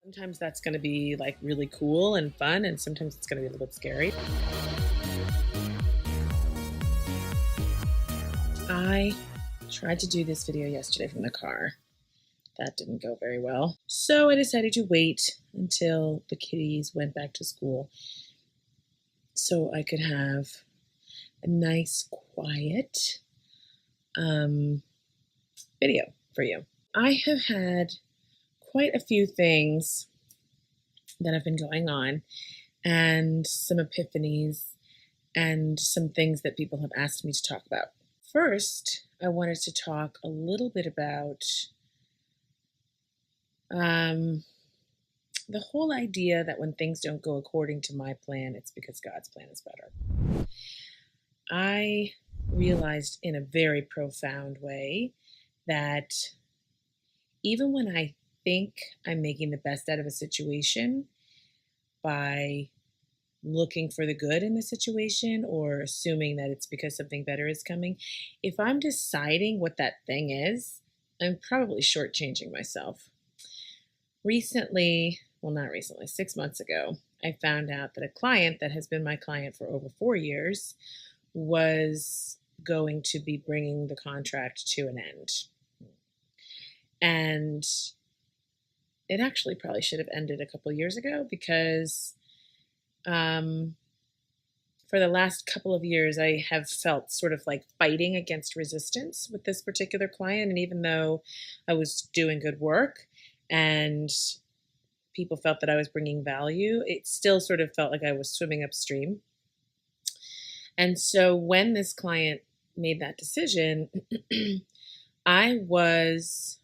Sometimes that's going to be like really cool and fun, and sometimes it's going to be a little bit scary. I tried to do this video yesterday from the car. That didn't go very well. So I decided to wait until the kiddies went back to school so I could have a nice, quiet video for you. I have had quite a few things that have been going on, and some epiphanies, and some things that people have asked me to talk about. First, I wanted to talk a little bit about the whole idea that when things don't go according to my plan, it's because God's plan is better. I realized in a very profound way that even when I think I'm making the best out of a situation by looking for the good in the situation or assuming that it's because something better is coming, if I'm deciding what that thing is, I'm probably shortchanging myself. Not recently, 6 months ago, I found out that a client that has been my client for over 4 years was going to be bringing the contract to an end. And it actually probably should have ended a couple of years ago because for the last couple of years, I have felt sort of like fighting against resistance with this particular client. And even though I was doing good work and people felt that I was bringing value, it still sort of felt like I was swimming upstream. And so when this client made that decision, I was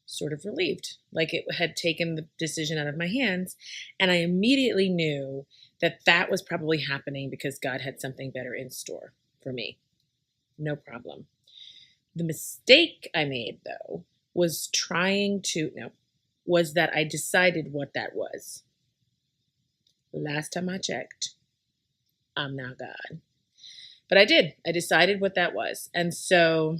sort of relieved, like it had taken the decision out of my hands. And I immediately knew that that was probably happening because God had something better in store for me. No problem. The mistake I made, though, was that I decided what that was. Last time I checked, I'm not God. But I did. I decided what that was. And so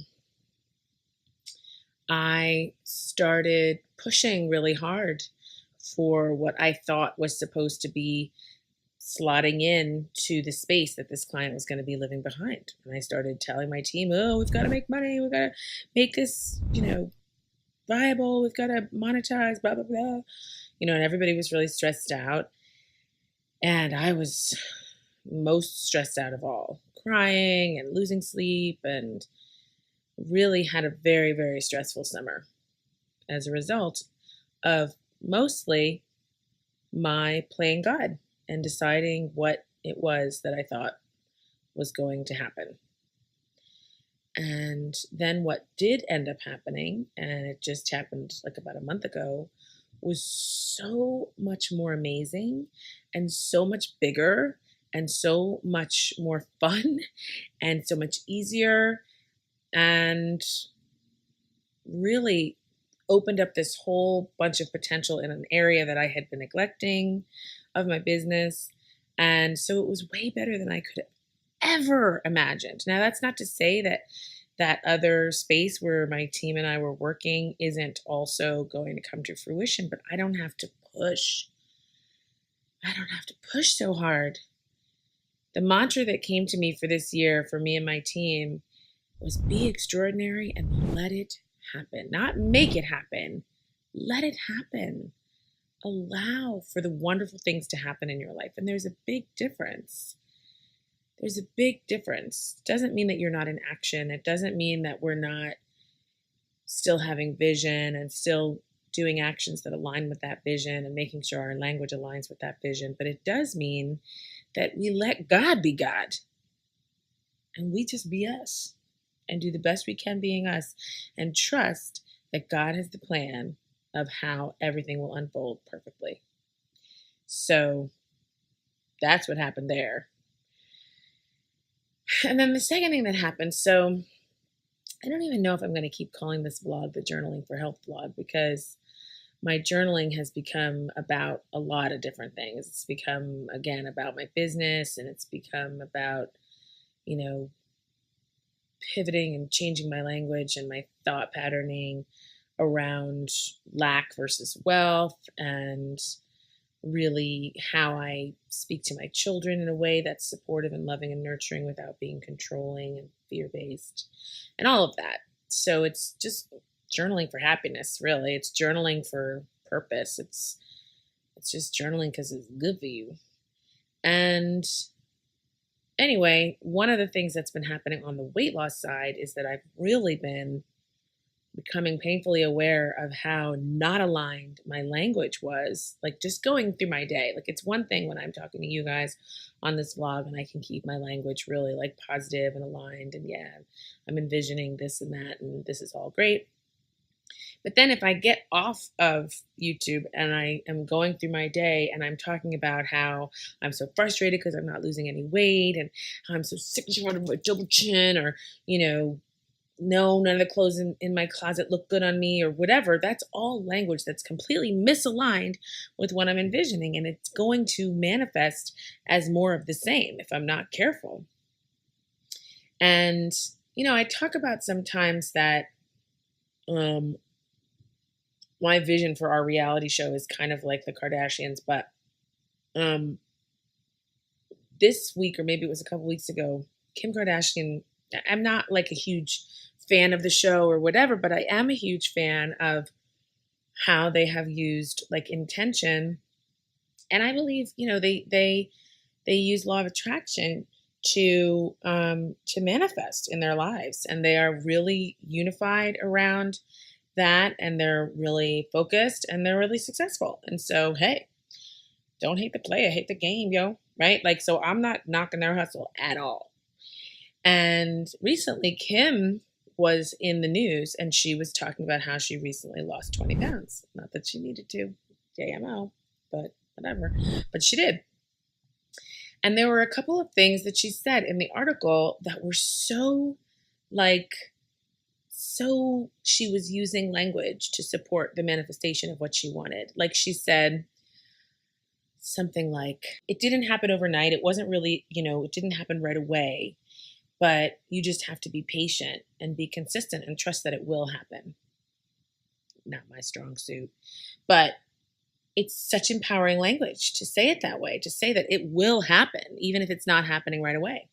I started pushing really hard for what I thought was supposed to be slotting in to the space that this client was going to be living behind. And I started telling my team, we've got to make money. We've got to make this, viable. We've got to monetize, blah, blah, blah. And everybody was really stressed out. And I was most stressed out of all, crying and losing sleep, and really had a very, very stressful summer as a result of mostly my playing God and deciding what it was that I thought was going to happen. And then what did end up happening, and it just happened like about a month ago, was so much more amazing and so much bigger and so much more fun and so much easier, and really opened up this whole bunch of potential in an area that I had been neglecting of my business. And so it was way better than I could have ever imagined. Now, that's not to say that that other space where my team and I were working isn't also going to come to fruition, but I don't have to push. I don't have to push so hard. The mantra that came to me for this year, for me and my team, was be extraordinary and let it happen. Not make it happen. Let it happen. Allow for the wonderful things to happen in your life. And there's a big difference. There's a big difference. It doesn't mean that you're not in action. It doesn't mean that we're not still having vision and still doing actions that align with that vision and making sure our language aligns with that vision. But it does mean that we let God be God and we just be us and do the best we can being us and trust that God has the plan of how everything will unfold perfectly. So that's what happened there. And then the second thing that happened, so I don't even know if I'm going to keep calling this vlog the Journaling for Health vlog, because my journaling has become about a lot of different things. It's become, again, about my business, and it's become about, pivoting and changing my language and my thought patterning around lack versus wealth, and really how I speak to my children in a way that's supportive and loving and nurturing without being controlling and fear based, and all of that. So it's just journaling for happiness, really. It's journaling for purpose. It's just journaling because it's good for you. And anyway, one of the things that's been happening on the weight loss side is that I've really been becoming painfully aware of how not aligned my language was, like just going through my day. Like, it's one thing when I'm talking to you guys on this vlog and I can keep my language really like positive and aligned, and yeah, I'm envisioning this and that, and this is all great. But then if I get off of YouTube and I am going through my day and I'm talking about how I'm so frustrated because I'm not losing any weight, and how I'm so sick and tired of my double chin, or, no, none of the clothes in my closet look good on me, or whatever, that's all language that's completely misaligned with what I'm envisioning. And it's going to manifest as more of the same if I'm not careful. And, I talk about sometimes that my vision for our reality show is kind of like the Kardashians, but this week, or maybe it was a couple weeks ago, Kim Kardashian, I'm not like a huge fan of the show or whatever, but I am a huge fan of how they have used like intention. And I believe, they use law of attraction to manifest in their lives, and they are really unified around that, and they're really focused, and they're really successful. And so, hey, don't hate the player, hate the game, yo, right? Like, so I'm not knocking their hustle at all. And recently, Kim was in the news, and she was talking about how she recently lost 20 pounds. Not that she needed to, JMO, but whatever. But she did. And there were a couple of things that she said in the article that were so she was using language to support the manifestation of what she wanted. Like, she said something like, it didn't happen overnight. It wasn't really, it didn't happen right away. But you just have to be patient and be consistent and trust that it will happen. Not my strong suit. But it's such empowering language to say it that way, to say that it will happen, even if it's not happening right away.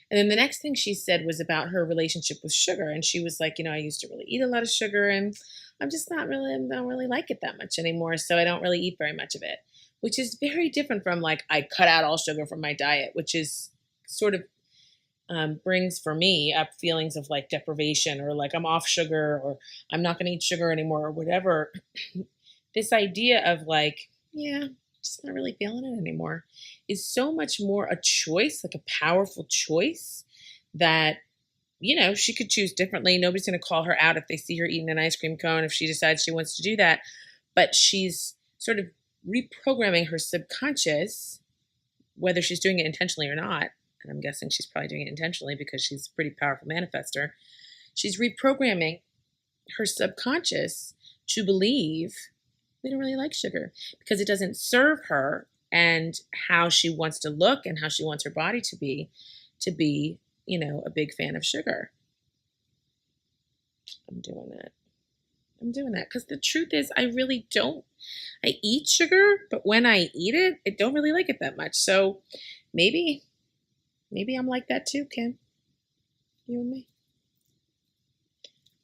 And then the next thing she said was about her relationship with sugar. And she was like, I used to really eat a lot of sugar, and I don't really like it that much anymore. So I don't really eat very much of it, which is very different from like, I cut out all sugar from my diet, which is sort of brings for me up feelings of like deprivation, or like I'm off sugar, or I'm not going to eat sugar anymore, or whatever. This idea of like, yeah, just not really feeling it anymore, is so much more a choice, like a powerful choice that, she could choose differently. Nobody's going to call her out if they see her eating an ice cream cone, if she decides she wants to do that. But she's sort of reprogramming her subconscious, whether she's doing it intentionally or not. And I'm guessing she's probably doing it intentionally because she's a pretty powerful manifester. She's reprogramming her subconscious to believe we don't really like sugar because it doesn't serve her and how she wants to look and how she wants her body to be, a big fan of sugar. I'm doing that because the truth is I really don't. I eat sugar, but when I eat it, I don't really like it that much. So maybe I'm like that too, Kim. You and me.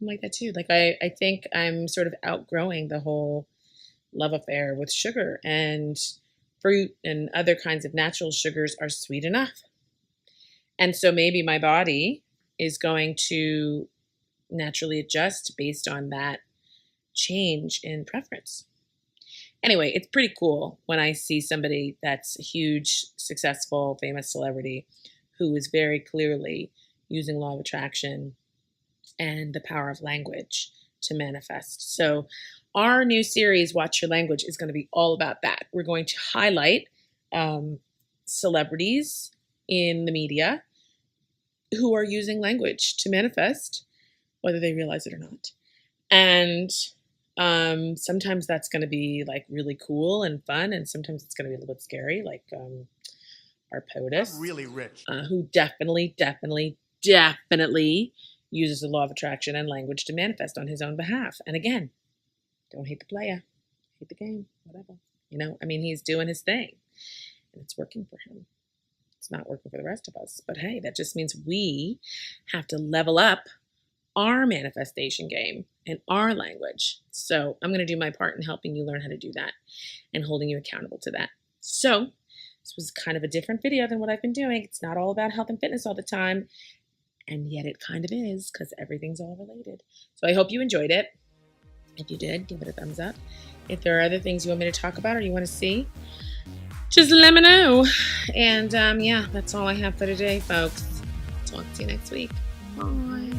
I'm like that too. Like, I think I'm sort of outgrowing the whole love affair with sugar, and fruit and other kinds of natural sugars are sweet enough. And so maybe my body is going to naturally adjust based on that change in preference. Anyway, it's pretty cool when I see somebody that's a huge, successful, famous celebrity who is very clearly using law of attraction and the power of language to manifest. So our new series, Watch Your Language, is going to be all about that. We're going to highlight celebrities in the media who are using language to manifest, whether they realize it or not. And sometimes that's going to be like really cool and fun, and sometimes it's going to be a little bit scary, like our POTUS, really rich, who definitely uses the law of attraction and language to manifest on his own behalf. And again, Don't hate the player, hate the game, whatever. I mean, he's doing his thing and it's working for him. It's not working for the rest of us. But hey, that just means we have to level up our manifestation game and our language. So I'm going to do my part in helping you learn how to do that and holding you accountable to that. So this was kind of a different video than what I've been doing. It's not all about health and fitness all the time. And yet it kind of is, because everything's all related. So I hope you enjoyed it. If you did, give it a thumbs up. If there are other things you want me to talk about or you want to see, just let me know. And yeah, that's all I have for today, folks. Talk to you next week. Bye.